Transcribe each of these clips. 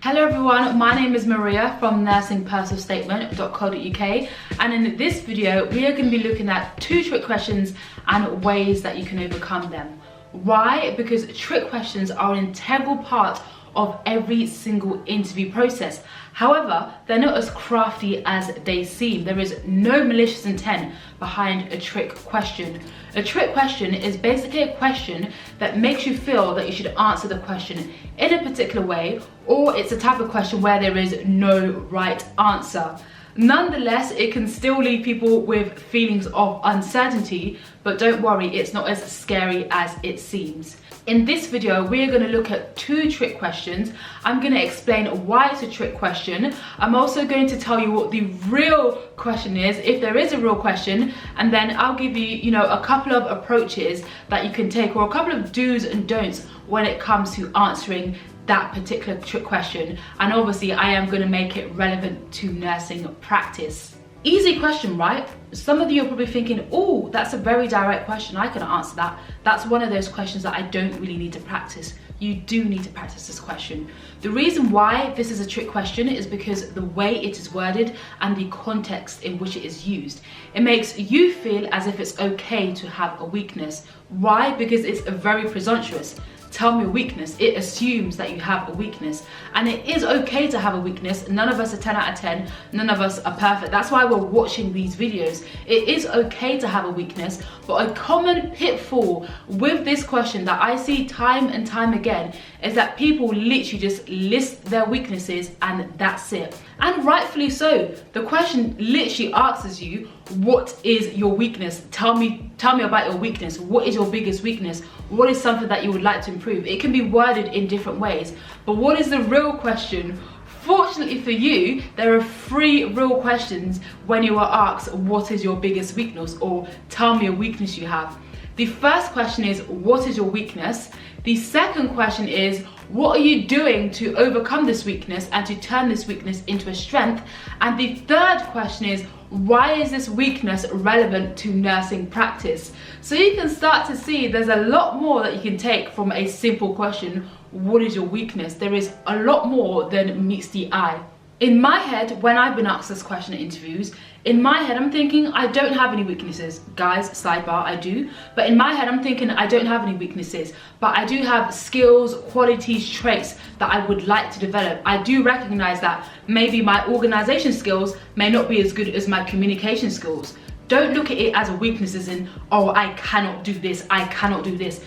Hello everyone, my name is Maria from nursingpersonalstatement.co.uk, and in this video we are going to be looking at 2 trick questions and ways that you can overcome them. Why? Because trick questions are an integral part of every single interview process. However, they're not as crafty as they seem. There is no malicious intent behind a trick question. A trick question is basically a question that makes you feel that you should answer the question in a particular way, or it's a type of question where there is no right answer. Nonetheless, it can still leave people with feelings of uncertainty, but don't worry, it's not as scary as it seems. In this video, we are going to look at 2 trick questions. I'm going to explain why it's a trick question. I'm also going to tell you what the real question is, if there is a real question, and then I'll give you, a couple of approaches that you can take, or a couple of do's and don'ts when it comes to answering that particular trick question. And obviously, I am going to make it relevant to nursing practice. Easy question, right? Some of you are probably thinking, oh, that's a very direct question, I can answer that. That's one of those questions that I don't really need to practice. You do need to practice this question. The reason why this is a trick question is because the way it is worded and the context in which it is used. It makes you feel as if it's okay to have a weakness. Why? Because it's very presumptuous. Tell me a weakness. It assumes that you have a weakness, and it is okay to have a weakness. None of us are 10 out of 10. None of us are perfect. That's why we're watching these videos. It is okay to have a weakness, but a common pitfall with this question that I see time and time again is that people literally just list their weaknesses and that's it. And rightfully so. The question literally asks you, what is your weakness? Tell me about your weakness. What is your biggest weakness? What is something that you would like to improve? It can be worded in different ways, but what is the real question? Fortunately for you, there are 3 real questions when you are asked, what is your biggest weakness? Or tell me a weakness you have. The first question is, what is your weakness? The second question is, what are you doing to overcome this weakness and to turn this weakness into a strength? And the third question is, why is this weakness relevant to nursing practice? So you can start to see there's a lot more that you can take from a simple question, what is your weakness? There is a lot more than meets the eye. In my head, when I've been asked this question in interviews, in my head I'm thinking I don't have any weaknesses. Guys, sidebar, I do. But in my head I'm thinking I don't have any weaknesses, but I do have skills, qualities, traits that I would like to develop. I do recognize that maybe my organization skills may not be as good as my communication skills. Don't look at it as a weakness as in, oh, I cannot do this, I cannot do this.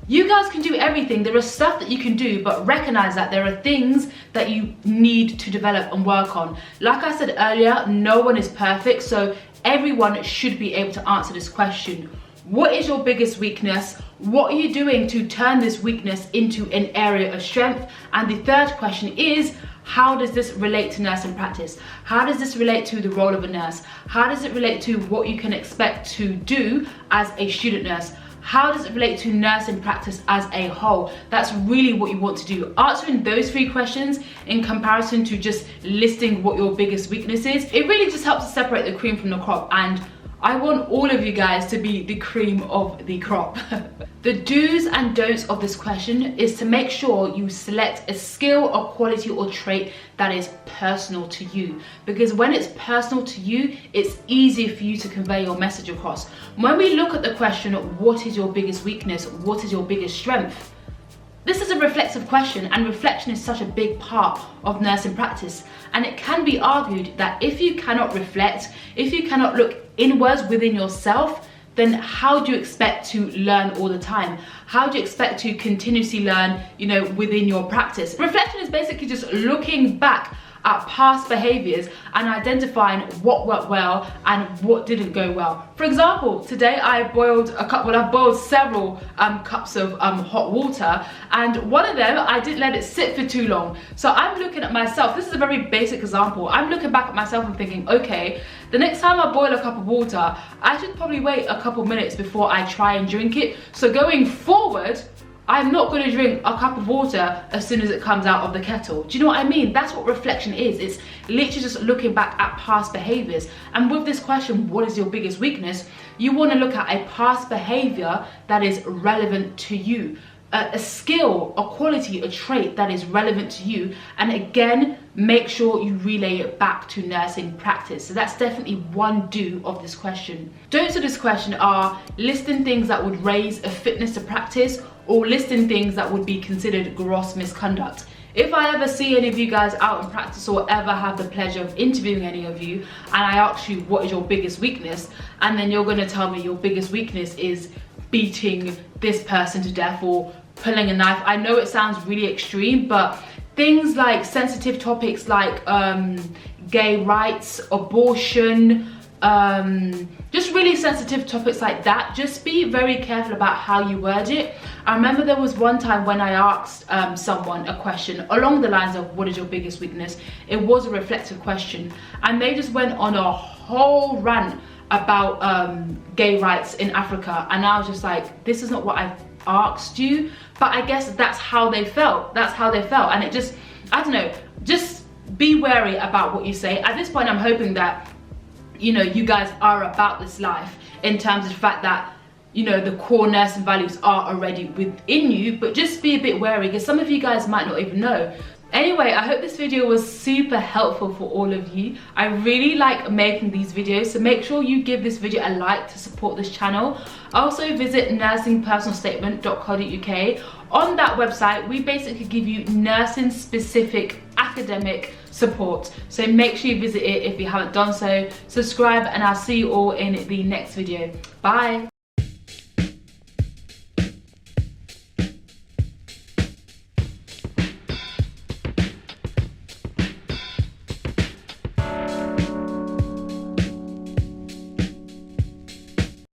You guys can do everything. There is stuff that you can do, but recognize that there are things that you need to develop and work on. Like I said earlier, no one is perfect, so everyone should be able to answer this question. What is your biggest weakness? What are you doing to turn this weakness into an area of strength? And the third question is, how does this relate to nursing practice? How does this relate to the role of a nurse? How does it relate to what you can expect to do as a student nurse? How does it relate to nursing practice as a whole? That's really what you want to do. Answering those 3 questions in comparison to just listing what your biggest weakness is, it really just helps to separate the cream from the crop, and I want all of you guys to be the cream of the crop. The do's and don'ts of this question is to make sure you select a skill or quality or trait that is personal to you. Because when it's personal to you, it's easier for you to convey your message across. When we look at the question, what is your biggest weakness? What is your biggest strength? This is a reflexive question, and reflection is such a big part of nursing practice. And it can be argued that if you cannot reflect, if you cannot look inwards within yourself, then how do you expect to learn all the time? How do you expect to continuously learn, within your practice? Reflection is basically just looking back at past behaviors and identifying what worked well and what didn't go well. For example, today I've boiled several cups of hot water, and one of them I didn't let it sit for too long. So I'm looking at myself. This is a very basic example. I'm looking back at myself and thinking, okay, the next time I boil a cup of water, I should probably wait a couple minutes before I try and drink it. So going forward, I'm not going to drink a cup of water as soon as it comes out of the kettle. Do you know what I mean? That's what reflection is. It's literally just looking back at past behaviors. And with this question, what is your biggest weakness? You want to look at a past behavior that is relevant to you. a skill, a quality, a trait that is relevant to you. And again, make sure you relay it back to nursing practice. So that's definitely one do of this question. Don'ts of this question are listing things that would raise a fitness to practice, or listing things that would be considered gross misconduct. If I ever see any of you guys out in practice, or ever have the pleasure of interviewing any of you, and I ask you what is your biggest weakness, and then you're going to tell me your biggest weakness is beating this person to death or pulling a knife. I know it sounds really extreme, but things like sensitive topics like gay rights, abortion, just really sensitive topics like that, just be very careful about how you word it. I remember there was one time when I asked someone a question along the lines of what is your biggest weakness. It was a reflective question, and they just went on a whole rant about gay rights in Africa, and I was just like, this is not what I asked you. But I guess that's how they felt. That's how they felt. And it just, I don't know, just be wary about what you say. At this point, I'm hoping that, you know, you guys are about this life in terms of the fact that, you know, the core nursing values are already within you, but just be a bit wary because some of you guys might not even know. Anyway, I hope this video was super helpful for all of you. I really like making these videos, so make sure you give this video a like to support this channel. Also visit nursingpersonalstatement.co.uk. On that website, we basically give you nursing specific academic support. So make sure you visit it if you haven't done so. Subscribe, and I'll see you all in the next video. Bye.